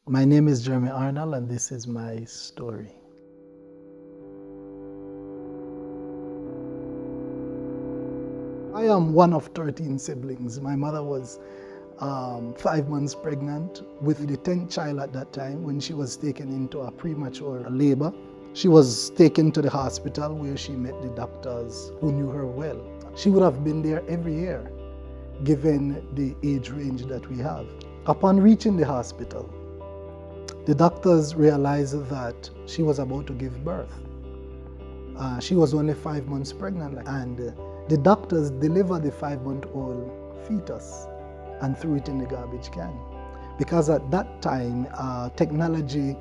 My name is Jeremy Arnold, and this is my story. I am one of 13 siblings. My mother was 5 months pregnant with the 10th child at that time when she was taken into a premature labor. She was taken to the hospital where she met the doctors who knew her well. She would have been there every year given the age range that we have. Upon reaching the hospital, the doctors realized that she was about to give birth. She was only 5 months pregnant, and the doctors delivered the 5-month-old fetus and threw it in the garbage can. Because at that time, technology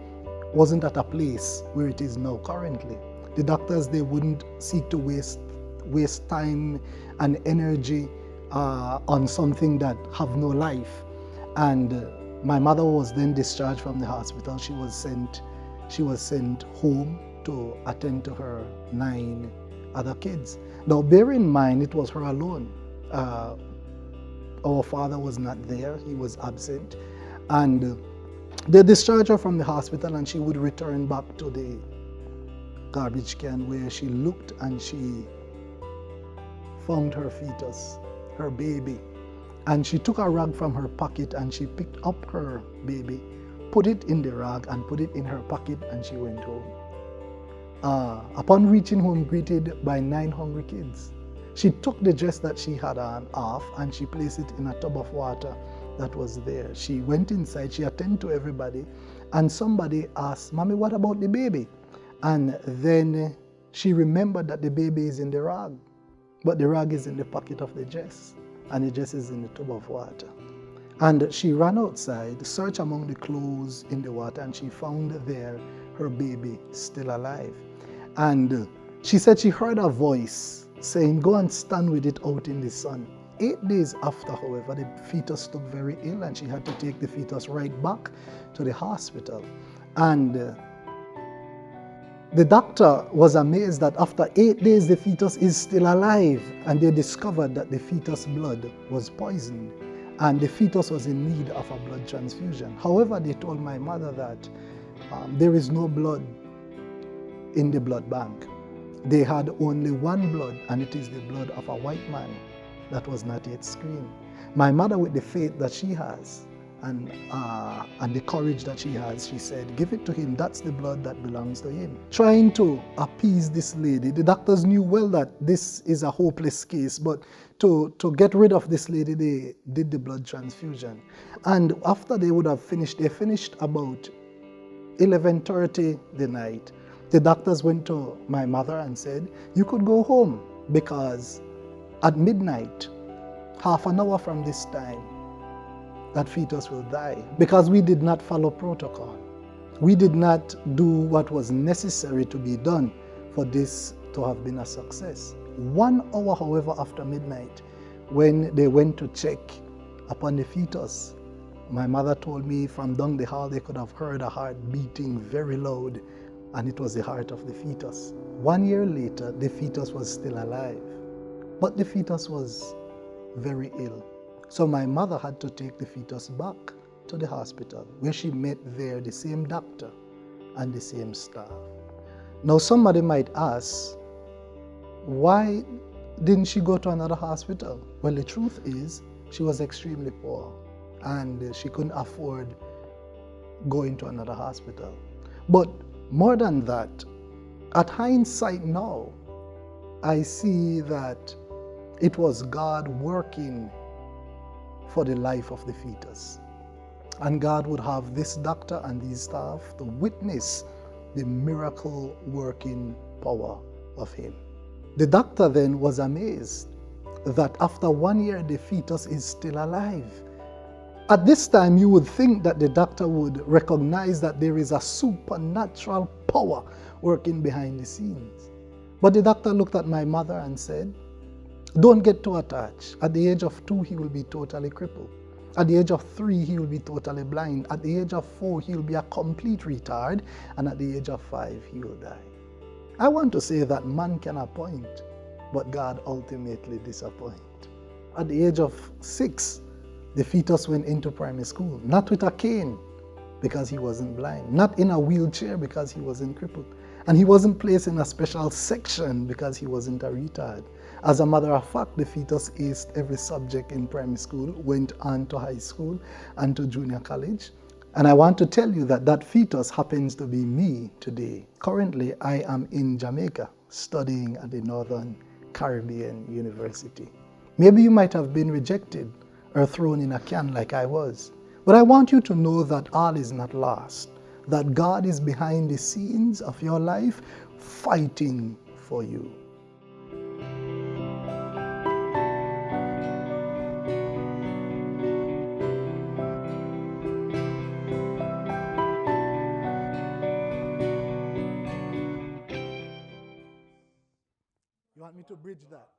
wasn't at a place where it is now currently. The doctors, they wouldn't seek to waste time and energy on something that have no life. And my mother was then discharged from the hospital. She was sent home to attend to her 9 other kids. Now, bear in mind, it was her alone. Our father was not there, he was absent. And they discharged her from the hospital, and she would return back to the garbage can, where she looked and she found her fetus, her baby. And she took a rag from her pocket and she picked up her baby, put it in the rag and put it in her pocket, and she went home. Upon reaching home, greeted by 9 hungry kids, she took the dress that she had on off and she placed it in a tub of water that was there. She went inside, she attended to everybody, and somebody asked, "Mommy, what about the baby?" And then she remembered that the baby is in the rag, but the rag is in the pocket of the dress, and the dress is in the tub of water. And she ran outside, searched among the clothes in the water, and she found there her baby still alive. And she said she heard a voice saying, "Go and stand with it out in the sun." 8 days after, however, the fetus took very ill, and she had to take the fetus right back to the hospital. And the doctor was amazed that after 8 days, the fetus is still alive, and they discovered that the fetus' blood was poisoned, and the fetus was in need of a blood transfusion. However, they told my mother that there is no blood in the blood bank. They had only one blood, and it is the blood of a white man that was not yet screened. My mother, with the faith that she has and the courage that she has, she said, "Give it to him. That's the blood that belongs to him." Trying to appease this lady, the doctors knew well that this is a hopeless case, but to get rid of this lady, they did the blood transfusion. And after they would have finished, they finished about 11:30 the night. The doctors went to my mother and said, "You could go home, because at midnight, half an hour from this time, that fetus will die," because we did not follow protocol. We did not do what was necessary to be done for this to have been a success. 1 hour, however, after midnight, when they went to check upon the fetus, my mother told me from down the hall they could have heard a heart beating very loud, and it was the heart of the fetus. 1 year later, the fetus was still alive, but the fetus was very ill. So my mother had to take the fetus back to the hospital, where she met there the same doctor and the same staff. Now somebody might ask, why didn't she go to another hospital? Well, the truth is, she was extremely poor, and she couldn't afford going to another hospital. But more than that, at hindsight now, I see that it was God working for the life of the fetus. And God would have this doctor and these staff to witness the miracle working power of him. The doctor then was amazed that after 1 year, the fetus is still alive. At this time, you would think that the doctor would recognize that there is a supernatural power working behind the scenes. But the doctor looked at my mother and said, "Don't get too attached. At the age of 2, he will be totally crippled. At the age of 3, he will be totally blind. At the age of 4, he will be a complete retard. And at the age of 5, he will die." I want to say that man can appoint, but God ultimately disappoints. At the age of 6, the fetus went into primary school, not with a cane, because he wasn't blind, not in a wheelchair because he wasn't crippled, and he wasn't placed in a special section because he wasn't a retard. As a matter of fact, the fetus aced every subject in primary school, went on to high school and to junior college. And I want to tell you that that fetus happens to be me today. Currently, I am in Jamaica studying at the Northern Caribbean University. Maybe you might have been rejected or thrown in a can like I was. But I want you to know that all is not lost, that God is behind the scenes of your life fighting for you. You want me to bridge that?